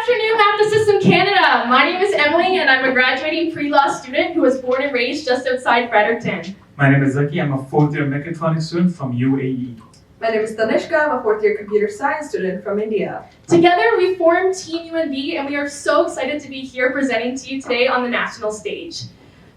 afternoon, Math System Canada. My name is Emily, and I'm a graduating pre-law student who was born and raised just outside Fredericton. My name is Zaki. I'm a fourth-year mechatronics student from UAE. My name is Tanishka. I'm a fourth-year computer science student from India. Together, we formed Team UNB, and we are so excited to be here presenting to you today on the national stage.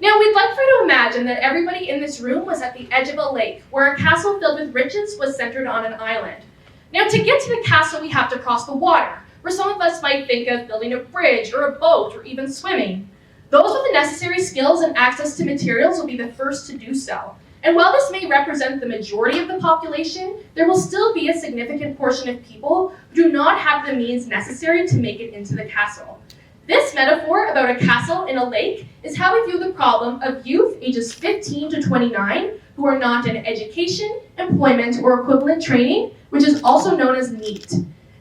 Now, we'd like for you to imagine that everybody in this room was at the edge of a lake, where a castle filled with riches was centered on an island. Now, to get to the castle, we have to cross the water, where some of us might think of building a bridge or a boat or even swimming. Those with the necessary skills and access to materials will be the first to do so. And while this may represent the majority of the population, there will still be a significant portion of people who do not have the means necessary to make it into the castle. This metaphor about a castle in a lake is how we view the problem of youth ages 15 to 29 who are not in education, employment, or equivalent training, which is also known as NEET.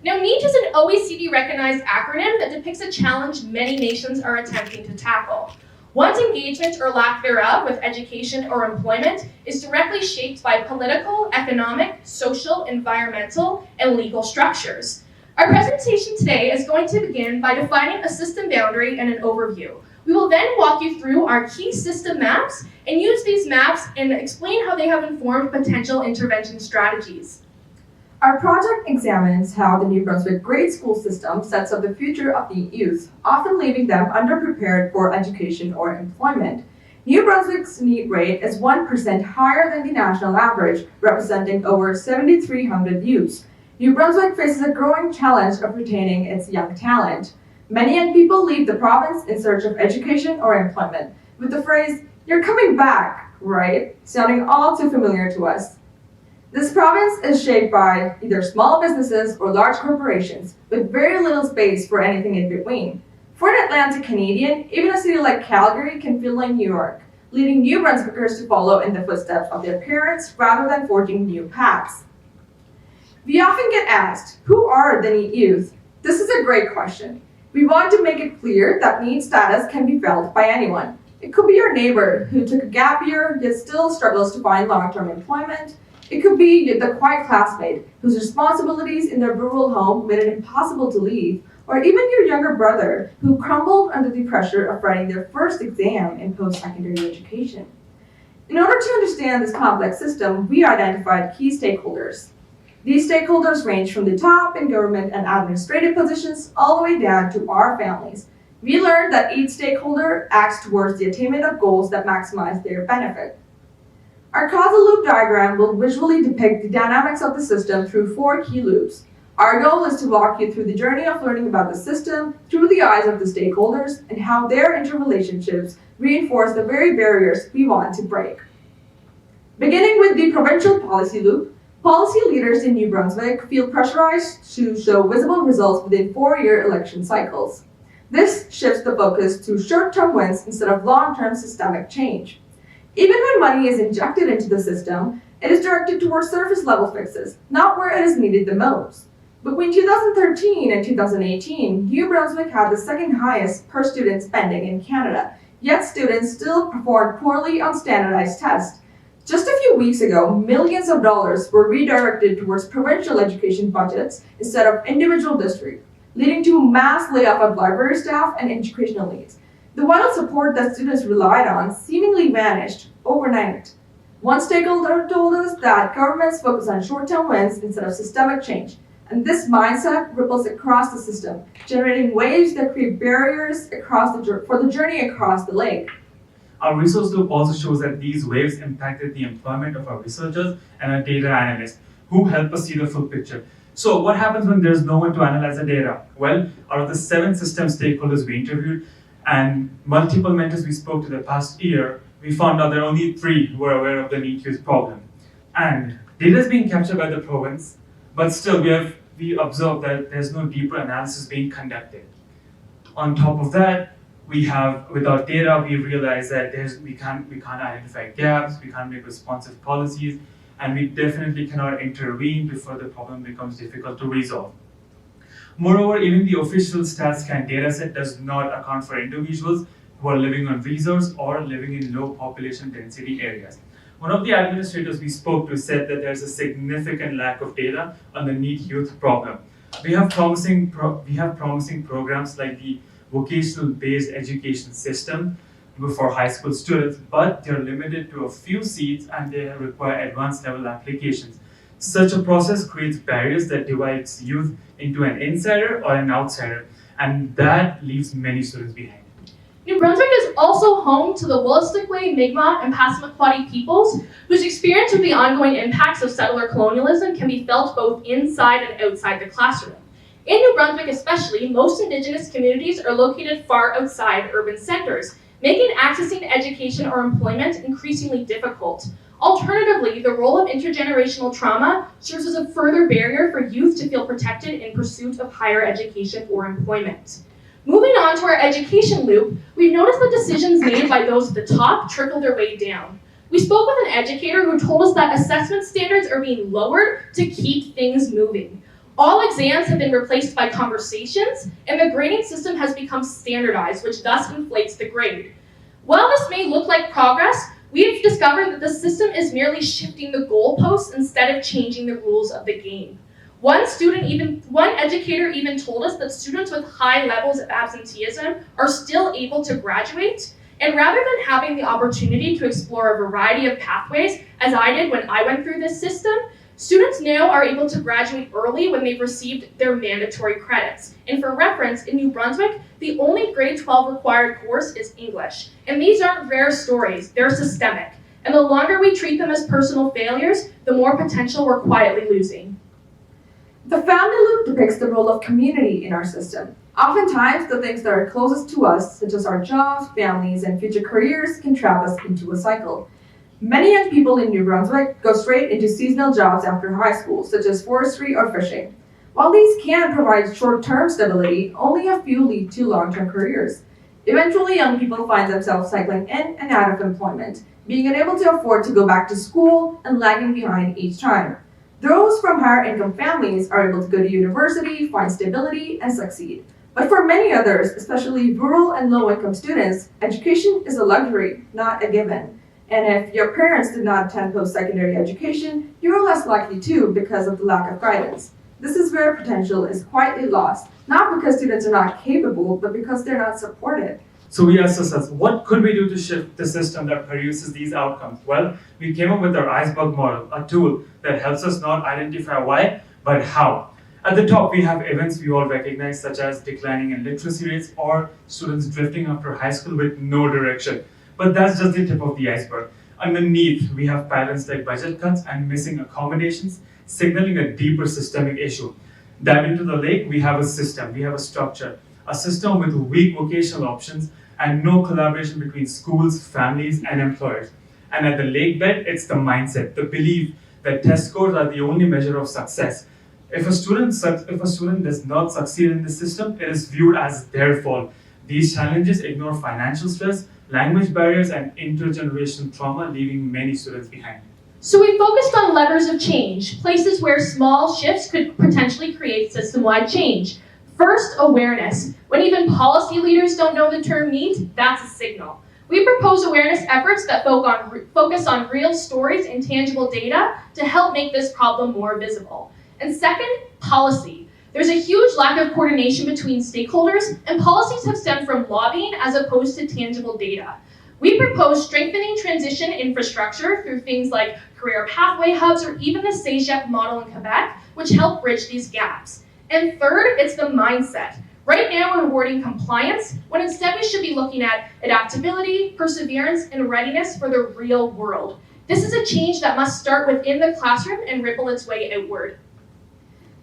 Now, NEET is an OECD-recognized acronym that depicts a challenge many nations are attempting to tackle. One's engagement or lack thereof with education or employment is directly shaped by political, economic, social, environmental, and legal structures. Our presentation today is going to begin by defining a system boundary and an overview. We will then walk you through our key system maps and use these maps and explain how they have informed potential intervention strategies. Our project examines how the New Brunswick grade school system sets up the future of the youth, often leaving them underprepared for education or employment. New Brunswick's NEET rate is 1% higher than the national average, representing over 7,300 youths. New Brunswick faces a growing challenge of retaining its young talent. Many young people leave the province in search of education or employment, with the phrase, "You're coming back, right?" sounding all too familiar to us. This province is shaped by either small businesses or large corporations, with very little space for anything in between. For an Atlantic Canadian, even a city like Calgary can feel like New York, leading New Brunswickers to follow in the footsteps of their parents rather than forging new paths. We often get asked, who are the NEET youth? This is a great question. We want to make it clear that NEET status can be felt by anyone. It could be your neighbor who took a gap year yet still struggles to find long-term employment. It could be the quiet classmate whose responsibilities in their rural home made it impossible to leave, or even your younger brother who crumbled under the pressure of writing their first exam in post-secondary education. In order to understand this complex system, we identified key stakeholders. These stakeholders range from the top in government and administrative positions all the way down to our families. We learned that each stakeholder acts towards the attainment of goals that maximize their benefit. Our causal loop diagram will visually depict the dynamics of the system through 4 key loops. Our goal is to walk you through the journey of learning about the system through the eyes of the stakeholders and how their interrelationships reinforce the very barriers we want to break. Beginning with the provincial policy loop, policy leaders in New Brunswick feel pressurized to show visible results within 4-year election cycles. This shifts the focus to short-term wins instead of long-term systemic change. Even when money is injected into the system, it is directed towards surface-level fixes, not where it is needed the most. Between 2013 and 2018, New Brunswick had the second highest per-student spending in Canada, yet students still performed poorly on standardized tests. Just a few weeks ago, millions of dollars were redirected towards provincial education budgets instead of individual districts, leading to mass layoff of library staff and educational leads. The vital support that students relied on seemingly vanished overnight. One stakeholder told us that governments focus on short-term wins instead of systemic change, and this mindset ripples across the system, generating waves that create barriers for the journey across the lake. Our resource loop also shows that these waves impacted the employment of our researchers and our data analysts, who help us see the full picture. So what happens when there's no one to analyze the data? Well, out of the 7 system stakeholders we interviewed and multiple mentors we spoke to the past year, we found out there are only 3 who are aware of the NEET youth problem. And data is being captured by the province, but still we observe that there's no deeper analysis being conducted. On top of that, without data, we realize that we can't identify gaps, we can't make responsive policies, and we definitely cannot intervene before the problem becomes difficult to resolve. Moreover, even the official StatsCan dataset does not account for individuals who are living on resource or living in low population density areas. One of the administrators we spoke to said that there's a significant lack of data on the NEET youth problem. We have promising programs like the vocational-based education system for high school students, but they're limited to a few seats and they require advanced level applications. Such a process creates barriers that divides youth into an insider or an outsider, and that leaves many students behind. New Brunswick is also home to the Wolastoqey, Mi'kmaq, and Passamaquoddy peoples, whose experience with the ongoing impacts of settler colonialism can be felt both inside and outside the classroom. In New Brunswick especially, most Indigenous communities are located far outside urban centres, making accessing education or employment increasingly difficult. Alternatively, the role of intergenerational trauma serves as a further barrier for youth to feel protected in pursuit of higher education or employment. Moving on to our education loop, we've noticed that decisions made by those at the top trickle their way down. We spoke with an educator who told us that assessment standards are being lowered to keep things moving. All exams have been replaced by conversations, and the grading system has become standardized, which thus inflates the grade. While this may look like progress, we've discovered that the system is merely shifting the goalposts instead of changing the rules of the game. One educator even told us that students with high levels of absenteeism are still able to graduate, and rather than having the opportunity to explore a variety of pathways, as I did when I went through this system, students now are able to graduate early when they've received their mandatory credits. And for reference, in New Brunswick, the only grade 12 required course is English. And these aren't rare stories, they're systemic. And the longer we treat them as personal failures, the more potential we're quietly losing. The family loop depicts the role of community in our system. Oftentimes, the things that are closest to us, such as our jobs, families, and future careers, can trap us into a cycle. Many young people in New Brunswick go straight into seasonal jobs after high school, such as forestry or fishing. While these can provide short-term stability, only a few lead to long-term careers. Eventually, young people find themselves cycling in and out of employment, being unable to afford to go back to school and lagging behind each time. Those from higher income families are able to go to university, find stability, and succeed. But for many others, especially rural and low-income students, education is a luxury, not a given. And if your parents did not attend post-secondary education, you are less likely to because of the lack of guidance. This is where potential is quietly lost, not because students are not capable, but because they're not supported. So we asked ourselves, what could we do to shift the system that produces these outcomes? Well, we came up with our iceberg model, a tool that helps us not identify why, but how. At the top, we have events we all recognize, such as declining in literacy rates or students drifting after high school with no direction. But that's just the tip of the iceberg. Underneath, we have patterns like budget cuts and missing accommodations, signaling a deeper systemic issue. Dive into the lake, we have a system, we have a structure, a system with weak vocational options and no collaboration between schools, families, and employers. And at the lake bed, it's the mindset, the belief that test scores are the only measure of success. If a student does not succeed in the system, it is viewed as their fault. These challenges ignore financial stress, language barriers, and intergenerational trauma, leaving many students behind. So we focused on levers of change, places where small shifts could potentially create system-wide change. First, awareness. When even policy leaders don't know the term NEET, that's a signal. We propose awareness efforts that focus on real stories and tangible data to help make this problem more visible. And second, policy. There's a huge lack of coordination between stakeholders, and policies have stemmed from lobbying as opposed to tangible data. We propose strengthening transition infrastructure through things like career pathway hubs or even the CEGEP model in Quebec, which help bridge these gaps. And third, it's the mindset. Right now, we're rewarding compliance, when instead we should be looking at adaptability, perseverance, and readiness for the real world. This is a change that must start within the classroom and ripple its way outward.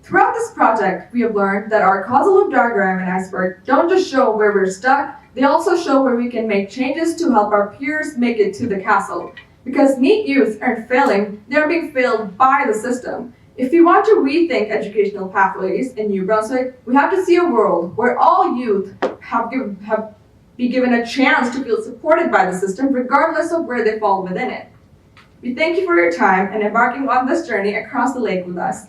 Throughout this project, we have learned that our causal loop diagram and iceberg don't just show where we're stuck, they also show where we can make changes to help our peers make it to the castle. Because NEET youth aren't failing, they're being failed by the system. If we want to rethink educational pathways in New Brunswick, we have to see a world where all youth have be given a chance to feel supported by the system regardless of where they fall within it. We thank you for your time and embarking on this journey across the lake with us.